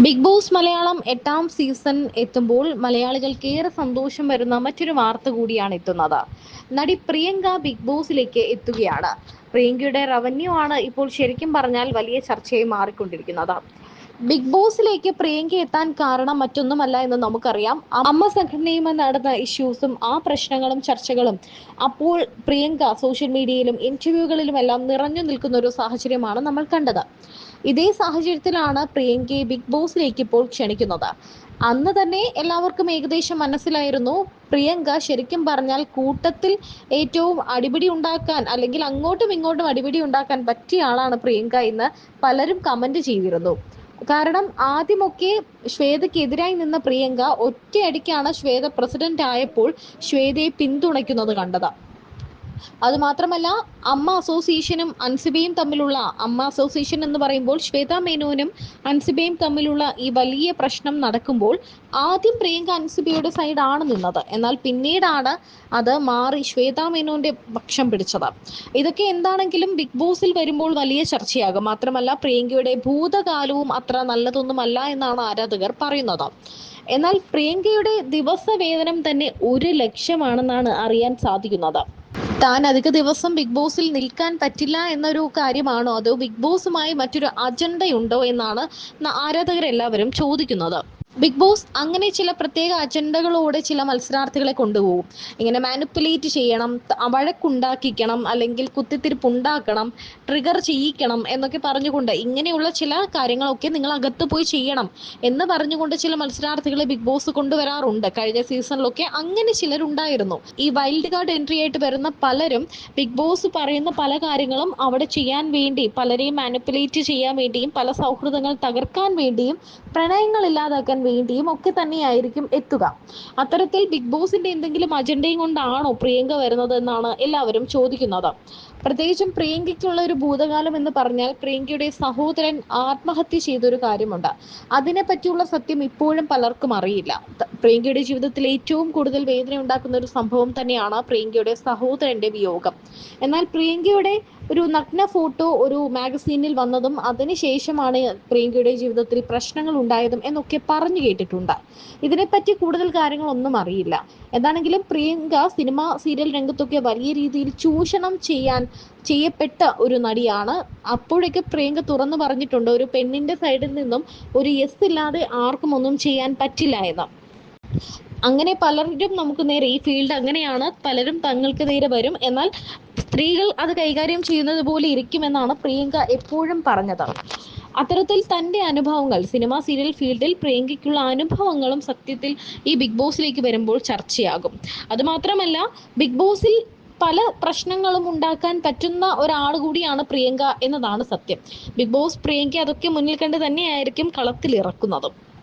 Big boss Malayalam 8ാം season എത്തുമ്പോൾ മലയാളികൾക്ക് ഏറെ സന്തോഷം വരുന്ന മറ്റൊരു വാർത്ത കൂടിയാണ് എത്തുന്നത്. നടി പ്രിയങ്ക ബിഗ് ബോസിലേക്ക് എത്തുകയാണ്. പ്രിയങ്കയുടെ റവന്യൂ ആണ് ഇപ്പോൾ ശരിക്കും പറഞ്ഞാൽ വലിയ ചർച്ചയായി മാറിക്കൊണ്ടിരിക്കുന്നത്. ബിഗ് ബോസിലേക്ക് പ്രിയങ്ക എത്താൻ കാരണം മറ്റൊന്നുമല്ല എന്ന് നമുക്കറിയാം. അമ്മ സംഘടനയുമായി നടന്ന ഇഷ്യൂസും ആ പ്രശ്നങ്ങളും ചർച്ചകളും അപ്പോൾ പ്രിയങ്ക സോഷ്യൽ മീഡിയയിലും ഇന്റർവ്യൂകളിലും എല്ലാം നിറഞ്ഞു നിൽക്കുന്ന ഒരു സാഹചര്യമാണ് നമ്മൾ കണ്ടത്. ഇതേ സാഹചര്യത്തിലാണ് പ്രിയങ്കയെ ബിഗ് ബോസിലേക്ക് ഇപ്പോൾ ക്ഷണിക്കുന്നത്. അന്ന് തന്നെ എല്ലാവർക്കും ഏകദേശം മനസ്സിലായിരുന്നു പ്രിയങ്ക ശരിക്കും പറഞ്ഞാൽ കൂട്ടത്തിൽ ഏറ്റവും അടിപിടി ഉണ്ടാക്കാൻ അല്ലെങ്കിൽ അങ്ങോട്ടും ഇങ്ങോട്ടും അടിപിടി ഉണ്ടാക്കാൻ പറ്റിയ ആളാണ് പ്രിയങ്ക എന്ന് പലരും കമന്റ് ചെയ്തിരുന്നു. കാരണം ആദ്യമൊക്കെ ശ്വേതയ്ക്കെതിരായി നിന്ന പ്രിയങ്ക ഒറ്റയടിക്കാണ് ശ്വേത പ്രസിഡന്റ് ആയപ്പോൾ ശ്വേതയെ പിന്തുണയ്ക്കുന്നത് കണ്ടത്. അതുമാത്രമല്ല, അമ്മ അസോസിയേഷനും അൻസിബയും തമ്മിലുള്ള അമ്മ അസോസിയേഷൻ എന്ന് പറയുമ്പോൾ ശ്വേത മേനോനും അൻസിബയും തമ്മിലുള്ള ഈ വലിയ പ്രശ്നം നടക്കുമ്പോൾ ആദ്യം പ്രിയങ്ക അൻസിബയുടെ സൈഡാണ് നിന്നത്. എന്നാൽ പിന്നീടാണ് അത് മാറി ശ്വേത മേനോന്റെ പക്ഷം പിടിച്ചത്. ഇതൊക്കെ എന്താണെങ്കിലും ബിഗ് ബോസിൽ വരുമ്പോൾ വലിയ ചർച്ചയാകും. മാത്രമല്ല, പ്രിയങ്കയുടെ ഭൂതകാലവും അത്ര നല്ലതൊന്നുമല്ല എന്നാണ് ആരാധകർ പറയുന്നത്. എന്നാൽ പ്രിയങ്കയുടെ ദിവസ വേതനം തന്നെ 1,00,000 അറിയാൻ സാധിക്കുന്നത്. താൻ അധിക ദിവസം ബിഗ് ബോസിൽ നിൽക്കാൻ പറ്റില്ല എന്നൊരു കാര്യമാണോ, അതോ ബിഗ് ബോസുമായി മറ്റൊരു അജണ്ടയുണ്ടോ എന്നാണ് ആരാധകരെല്ലാവരും ചോദിക്കുന്നത്. ബിഗ് ബോസ് അങ്ങനെ ചില പ്രത്യേക അജണ്ടകളോടെ ചില മത്സരാർത്ഥികളെ കൊണ്ടുപോകും. ഇങ്ങനെ മാനിപ്പുലേറ്റ് ചെയ്യണം, വഴക്കുണ്ടാക്കിക്കണം, അല്ലെങ്കിൽ കുത്തിത്തിരിപ്പുണ്ടാക്കണം, ട്രിഗർ ചെയ്യിക്കണം എന്നൊക്കെ പറഞ്ഞുകൊണ്ട് ഇങ്ങനെയുള്ള ചില കാര്യങ്ങളൊക്കെ നിങ്ങൾ അകത്ത് പോയി ചെയ്യണം എന്ന് പറഞ്ഞുകൊണ്ട് ചില മത്സരാർത്ഥികളെ ബിഗ് ബോസ് കൊണ്ടുവരാറുണ്ട്. കഴിഞ്ഞ സീസണിലൊക്കെ അങ്ങനെ ചിലരുണ്ടായിരുന്നു. ഈ വൈൽഡ് കാർഡ് എൻട്രി ആയിട്ട് വരുന്ന പലരും ബിഗ് ബോസ് പറയുന്ന പല കാര്യങ്ങളും അവിടെ ചെയ്യാൻ വേണ്ടി, പലരെയും മാനിപ്പുലേറ്റ് ചെയ്യാൻ വേണ്ടിയും, പല സൗഹൃദങ്ങൾ തകർക്കാൻ വേണ്ടിയും, പ്രണയങ്ങൾ ഇല്ലാതാക്കാൻ വേണ്ടിയും ഒക്കെ തന്നെയായിരിക്കും എത്തുക. അത്തരത്തിൽ ബിഗ് ബോസിന്റെ എന്തെങ്കിലും അജണ്ടയും കൊണ്ടാണോ പ്രിയങ്ക വരുന്നത് എന്നാണ് എല്ലാവരും ചോദിക്കുന്നത്. പ്രത്യേകിച്ചും പ്രിയങ്കയ്ക്കുള്ള ഒരു ഭൂതകാലം എന്ന് പറഞ്ഞാൽ പ്രിയങ്കയുടെ സഹോദരൻ ആത്മഹത്യ ചെയ്തൊരു കാര്യമുണ്ട്. അതിനെ പറ്റിയുള്ള സത്യം ഇപ്പോഴും പലർക്കും അറിയില്ല. പ്രിയങ്കയുടെ ജീവിതത്തിൽ ഏറ്റവും കൂടുതൽ വേദന ഉണ്ടാക്കുന്ന ഒരു സംഭവം തന്നെയാണ് പ്രിയങ്കയുടെ സഹോദരന്റെ വിയോഗം. എന്നാൽ പ്രിയങ്കയുടെ ഒരു നഗ്ന ഫോട്ടോ ഒരു മാഗസീനിൽ വന്നതും അതിനുശേഷമാണ് പ്രിയങ്കയുടെ ജീവിതത്തിൽ പ്രശ്നങ്ങൾ ഉണ്ടായതും എന്നൊക്കെ പറഞ്ഞു കേട്ടിട്ടുണ്ട്. ഇതിനെപ്പറ്റി കൂടുതൽ കാര്യങ്ങളൊന്നും അറിയില്ല. എന്താണെങ്കിലും പ്രിയങ്ക സിനിമ സീരിയൽ രംഗത്തൊക്കെ വലിയ രീതിയിൽ ചൂഷണം ചെയ്യപ്പെട്ട ഒരു നടിയാണ്. അപ്പോഴൊക്കെ പ്രിയങ്ക തുറന്നു പറഞ്ഞിട്ടുണ്ട്, ഒരു പെണ്ണിന്റെ സൈഡിൽ നിന്നും ഒരു യെസ് ഇല്ലാതെ ആർക്കും ഒന്നും ചെയ്യാൻ പറ്റില്ല എന്ന്. അങ്ങനെ പലരും നമുക്ക് നേരെ, ഈ ഫീൽഡ് അങ്ങനെയാണ്, പലരും തങ്ങൾക്ക് നേരെ വരും, എന്നാൽ സ്ത്രീകൾ അത് കൈകാര്യം ചെയ്യുന്നത് പോലെ ഇരിക്കുമെന്നാണ് പ്രിയങ്ക എപ്പോഴും പറഞ്ഞത്. അത്തരത്തിൽ തൻ്റെ അനുഭവങ്ങൾ, സിനിമ സീരിയൽ ഫീൽഡിൽ പ്രിയങ്കയ്ക്കുള്ള അനുഭവങ്ങളും സത്യത്തിൽ ഈ ബിഗ് ബോസിലേക്ക് വരുമ്പോൾ ചർച്ചയാകും. അതുമാത്രമല്ല, ബിഗ് ബോസിൽ പല പ്രശ്നങ്ങളും ഉണ്ടാക്കാൻ പറ്റുന്ന ഒരാൾ കൂടിയാണ് പ്രിയങ്ക എന്നതാണ് സത്യം. ബിഗ് ബോസ് പ്രിയങ്ക അതൊക്കെ മുന്നിൽ കണ്ട് തന്നെയായിരിക്കും കളത്തിൽ ഇറക്കുന്നതും.